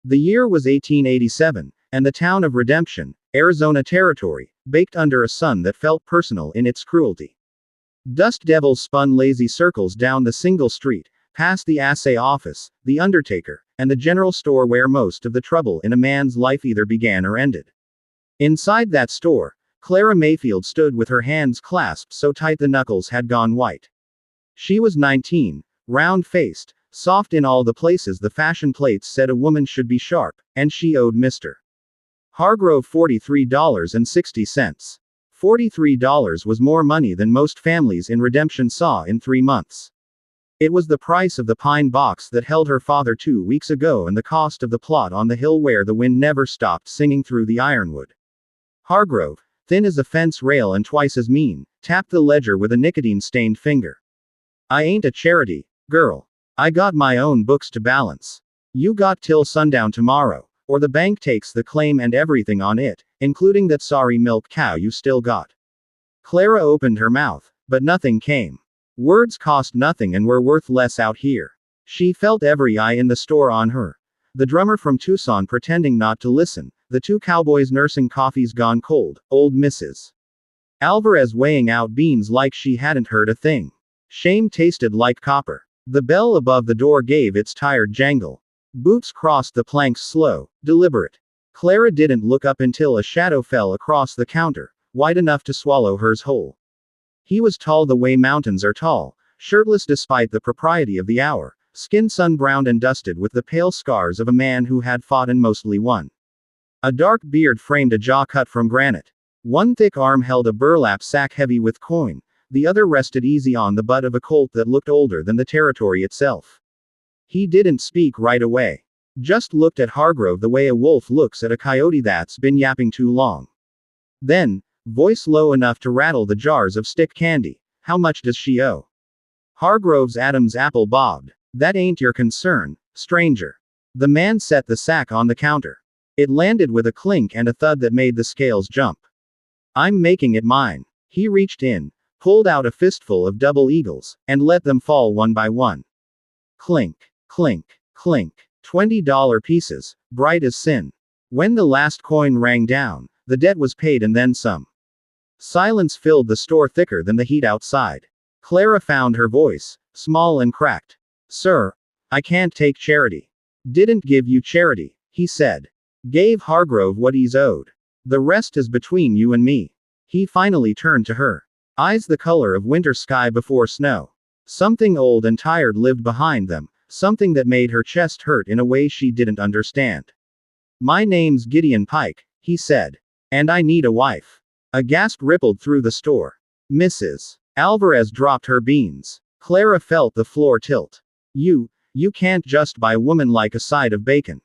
The year was 1887, and the town of Redemption, Arizona Territory, baked under a sun that felt personal in its cruelty. Dust devils spun lazy circles down the single street, past the assay office, the undertaker, and the general store where most of the trouble in a man's life either began or ended. Inside that store, Clara Mayfield stood with her hands clasped so tight the knuckles had gone white. She was 19, round-faced, soft in all the places the fashion plates said a woman should be sharp, and she owed Mr. Hargrove $43.60. $43 was more money than most families in Redemption saw in 3 months. It was the price of the pine box that held her father 2 weeks ago and the cost of the plot on the hill where the wind never stopped singing through the ironwood. Hargrove, thin as a fence rail and twice as mean, tapped the ledger with a nicotine-stained finger. I ain't a charity, girl. I got my own books to balance. You got till sundown tomorrow, or the bank takes the claim and everything on it, including that sorry milk cow you still got. Clara opened her mouth, but nothing came. Words cost nothing and were worth less out here. She felt every eye in the store on her. The drummer from Tucson pretending not to listen, the 2 cowboys nursing coffees gone cold, old Mrs. Alvarez weighing out beans like she hadn't heard a thing. Shame tasted like copper. The bell above the door gave its tired jangle. Boots crossed the planks slow, deliberate. Clara didn't look up until a shadow fell across the counter, wide enough to swallow hers whole. He was tall the way mountains are tall, shirtless despite the propriety of the hour, skin sun-browned and dusted with the pale scars of a man who had fought and mostly won. A dark beard framed a jaw cut from granite. One thick arm held a burlap sack heavy with coin. The other rested easy on the butt of a Colt that looked older than the territory itself. He didn't speak right away. Just looked at Hargrove the way a wolf looks at a coyote that's been yapping too long. Then, voice low enough to rattle the jars of stick candy, how much does she owe? Hargrove's Adam's apple bobbed. That ain't your concern, stranger. The man set the sack on the counter. It landed with a clink and a thud that made the scales jump. I'm making it mine. He reached in, pulled out a fistful of double eagles, and let them fall one by one. Clink, clink, clink. $20 pieces, bright as sin. When the last coin rang down, the debt was paid and then some. Silence filled the store thicker than the heat outside. Clara found her voice, small and cracked. Sir, I can't take charity. Didn't give you charity, he said. Gave Hargrove what he's owed. The rest is between you and me. He finally turned to her. Eyes the color of winter sky before snow. Something old and tired lived behind them, something that made her chest hurt in a way she didn't understand. My name's Gideon Pike, he said. And I need a wife. A gasp rippled through the store. Mrs. Alvarez dropped her beans. Clara felt the floor tilt. You can't just buy a woman like a side of bacon.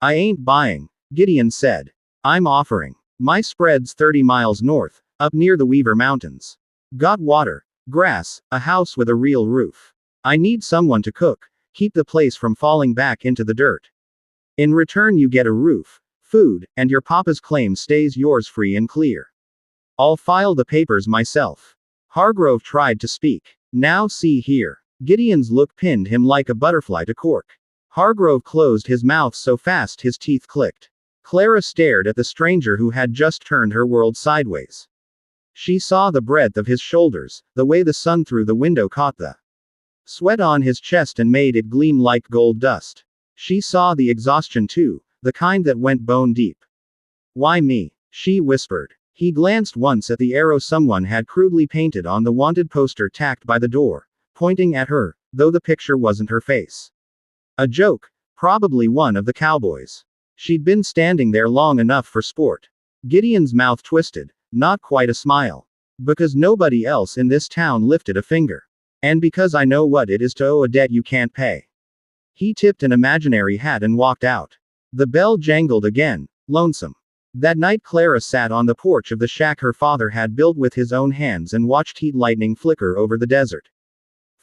I ain't buying, Gideon said. I'm offering. My spread's 30 miles north, up near the Weaver Mountains. Got water, grass, a house with a real roof. I need someone to cook, keep the place from falling back into the dirt. In return you get a roof, food, and your papa's claim stays yours free and clear. I'll file the papers myself. Hargrove tried to speak. Now see here. Gideon's look pinned him like a butterfly to cork. Hargrove closed his mouth so fast his teeth clicked. Clara stared at the stranger who had just turned her world sideways. She saw the breadth of his shoulders, the way the sun through the window caught the sweat on his chest and made it gleam like gold dust. She saw the exhaustion too, the kind that went bone deep. Why me? She whispered. He glanced once at the arrow someone had crudely painted on the wanted poster tacked by the door, pointing at her, though the picture wasn't her face. A joke, probably one of the cowboys. She'd been standing there long enough for sport. Gideon's mouth twisted, not quite a smile. Because nobody else in this town lifted a finger. And because I know what it is to owe a debt you can't pay. He tipped an imaginary hat and walked out. The bell jangled again, lonesome. That night Clara sat on the porch of the shack her father had built with his own hands and watched heat lightning flicker over the desert.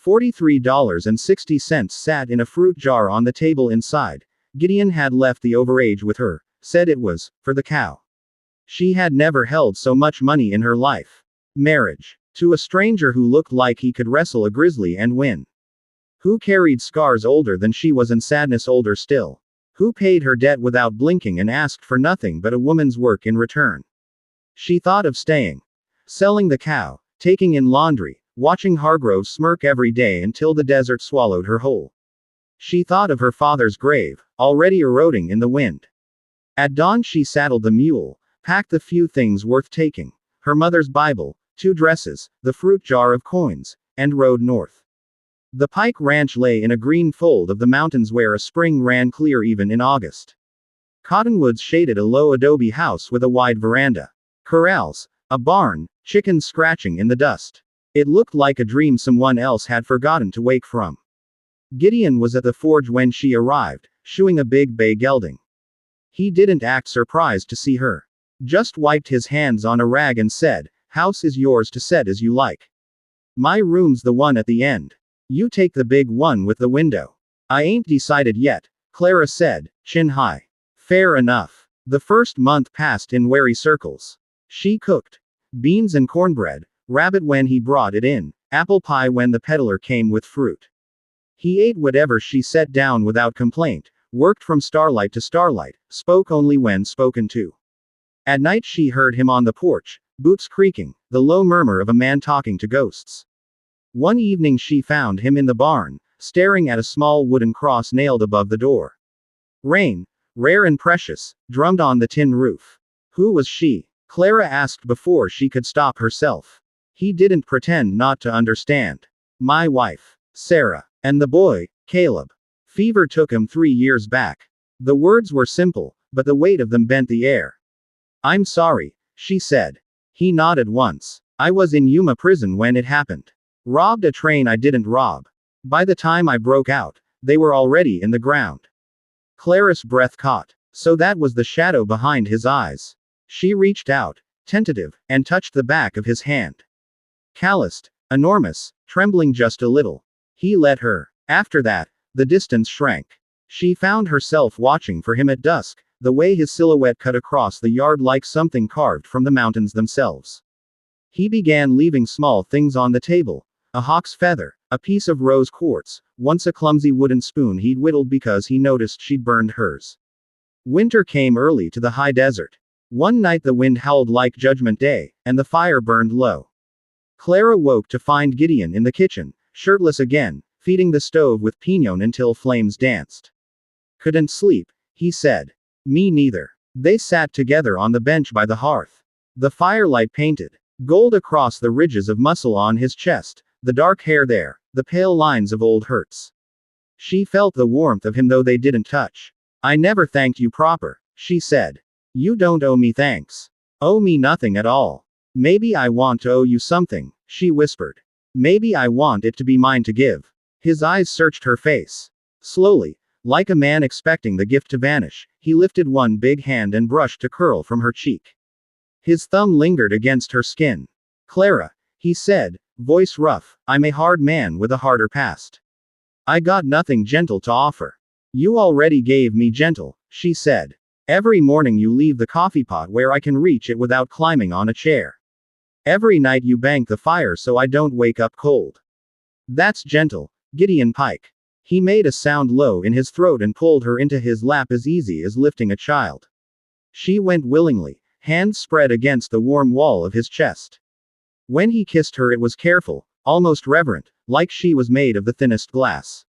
$43.60 sat in a fruit jar on the table inside. Gideon had left the overage with her, said it was for the cow. She had never held so much money in her life. Marriage. To a stranger who looked like he could wrestle a grizzly and win. Who carried scars older than she was and sadness older still. Who paid her debt without blinking and asked for nothing but a woman's work in return? She thought of staying. Selling the cow, taking in laundry, watching Hargrove smirk every day until the desert swallowed her whole. She thought of her father's grave, already eroding in the wind. At dawn she saddled the mule, packed the few things worth taking, her mother's Bible, 2 dresses, the fruit jar of coins, and rode north. The Pike Ranch lay in a green fold of the mountains where a spring ran clear even in August. Cottonwoods shaded a low adobe house with a wide veranda. Corrals, a barn, chickens scratching in the dust. It looked like a dream someone else had forgotten to wake from. Gideon was at the forge when she arrived, shoeing a big bay gelding. He didn't act surprised to see her. Just wiped his hands on a rag and said, "House is yours to set as you like. My room's the one at the end. You take the big one with the window." "I ain't decided yet," Clara said, chin high. "Fair enough." The first month passed in wary circles. She cooked beans and cornbread, rabbit when he brought it in, apple pie when the peddler came with fruit. He ate whatever she set down without complaint, worked from starlight to starlight, spoke only when spoken to. At night she heard him on the porch, boots creaking, the low murmur of a man talking to ghosts. One evening she found him in the barn, staring at a small wooden cross nailed above the door. Rain, rare and precious, drummed on the tin roof. Who was she? Clara asked before she could stop herself. He didn't pretend not to understand. "My wife, Sarah. And the boy, Caleb. Fever took him 3 years back." The words were simple, but the weight of them bent the air. "I'm sorry," she said. He nodded once. "I was in Yuma prison when it happened. Robbed a train I didn't rob. By the time I broke out, they were already in the ground." Clara's breath caught. So that was the shadow behind his eyes. She reached out, tentative, and touched the back of his hand. Calloused, enormous, trembling just a little. He let her. After that, the distance shrank. She found herself watching for him at dusk, the way his silhouette cut across the yard like something carved from the mountains themselves. He began leaving small things on the table. A hawk's feather, a piece of rose quartz, once a clumsy wooden spoon he'd whittled because he noticed she'd burned hers. Winter came early to the high desert. One night the wind howled like Judgment Day, and the fire burned low. Clara woke to find Gideon in the kitchen, shirtless again, feeding the stove with pinon until flames danced. "Couldn't sleep," he said. "Me neither." They sat together on the bench by the hearth. The firelight painted gold across the ridges of muscle on his chest, the dark hair there, the pale lines of old hurts. She felt the warmth of him though they didn't touch. "I never thanked you proper," she said. "You don't owe me thanks." "Owe me nothing at all." "Maybe I want to owe you something," she whispered. "Maybe I want it to be mine to give." His eyes searched her face. Slowly, like a man expecting the gift to vanish, he lifted one big hand and brushed a curl from her cheek. His thumb lingered against her skin. "Clara," he said, voice rough, "I'm a hard man with a harder past. I got nothing gentle to offer." "You already gave me gentle," she said. "Every morning you leave the coffee pot where I can reach it without climbing on a chair. Every night you bank the fire so I don't wake up cold. That's gentle, Gideon Pike." He made a sound low in his throat and pulled her into his lap as easy as lifting a child. She went willingly, hands spread against the warm wall of his chest. When he kissed her it was careful, almost reverent, like she was made of the thinnest glass.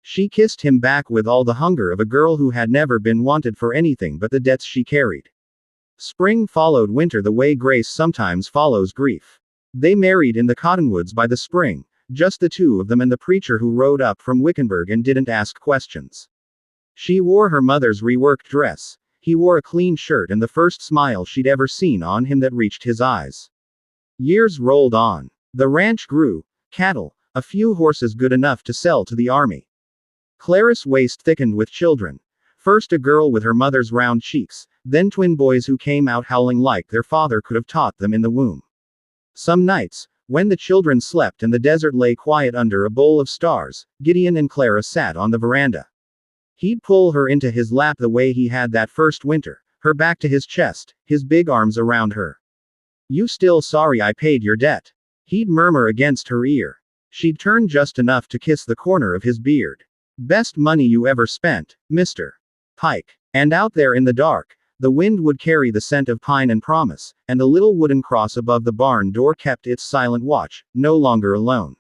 She kissed him back with all the hunger of a girl who had never been wanted for anything but the debts she carried. Spring followed winter the way grace sometimes follows grief. They married in the cottonwoods by the spring, just the two of them and the preacher who rode up from Wickenburg and didn't ask questions. She wore her mother's reworked dress. He wore a clean shirt and the first smile she'd ever seen on him that reached his eyes. Years rolled on. The ranch grew. Cattle, a few horses good enough to sell to the army. Clara's waist thickened with children. First a girl with her mother's round cheeks, then twin boys who came out howling like their father could have taught them in the womb. Some nights, when the children slept and the desert lay quiet under a bowl of stars, Gideon and Clara sat on the veranda. He'd pull her into his lap the way he had that first winter, her back to his chest, his big arms around her. "You still sorry I paid your debt?" He'd murmur against her ear. She'd turn just enough to kiss the corner of his beard. "Best money you ever spent, mister." Pike. And out there in the dark, the wind would carry the scent of pine and promise, and the little wooden cross above the barn door kept its silent watch, no longer alone.